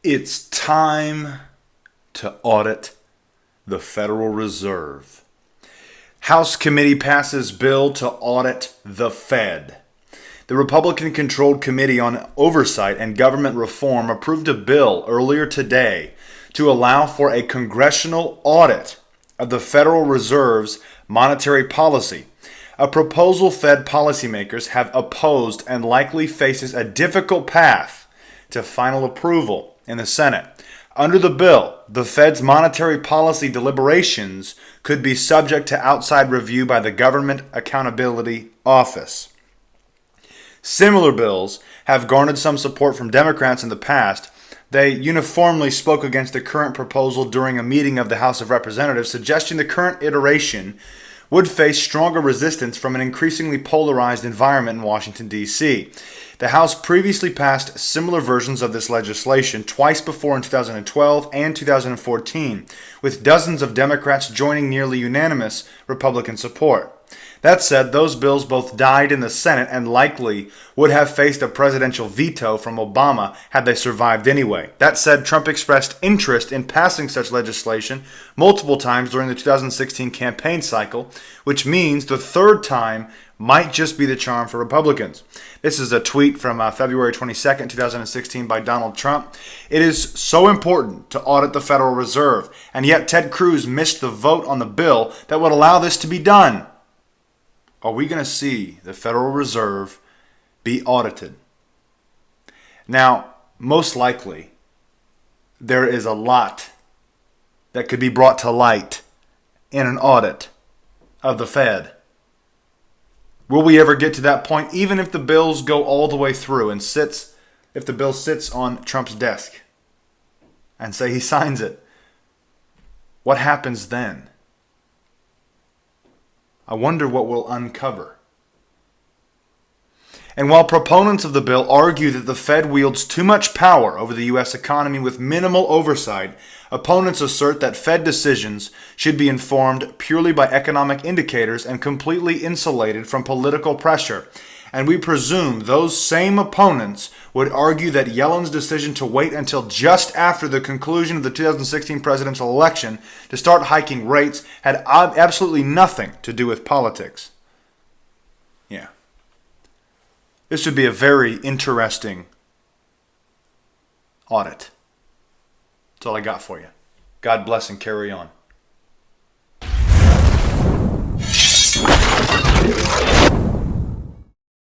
It's time to audit the Federal Reserve. House committee passes bill to audit the Fed. The Republican-controlled Committee on Oversight and Government Reform approved a bill earlier today to allow for a congressional audit of the Federal Reserve's monetary policy, a proposal Fed policymakers have opposed and likely faces a difficult path to final approval in the Senate. Under the bill, the Fed's monetary policy deliberations could be subject to outside review by the Government Accountability Office. Similar bills have garnered some support from Democrats in the past. They uniformly spoke against the current proposal during a meeting of the House of Representatives, suggesting the current iteration would face stronger resistance from an increasingly polarized environment in Washington, D.C. The House previously passed similar versions of this legislation twice before in 2012 and 2014, with dozens of Democrats joining nearly unanimous Republican support. That said, those bills both died in the Senate and likely would have faced a presidential veto from Obama had they survived anyway. That said, Trump expressed interest in passing such legislation multiple times during the 2016 campaign cycle, which means the third time might just be the charm for Republicans. This is a tweet from February 22nd, 2016 by Donald Trump. It is so important to audit the Federal Reserve, and yet Ted Cruz missed the vote on the bill that would allow this to be done. Are we going to see the Federal Reserve be audited? Now, most likely, there is a lot that could be brought to light in an audit of the Fed. Will we ever get to that point, even if the bills go all the way through and if the bill sits on Trump's desk and say he signs it? What happens then? I wonder what we'll uncover. And while proponents of the bill argue that the Fed wields too much power over the U.S. economy with minimal oversight, opponents assert that Fed decisions should be informed purely by economic indicators and completely insulated from political pressure. And we presume those same opponents would argue that Yellen's decision to wait until just after the conclusion of the 2016 presidential election to start hiking rates had absolutely nothing to do with politics. Yeah. This would be a very interesting audit. That's all I got for you. God bless and carry on.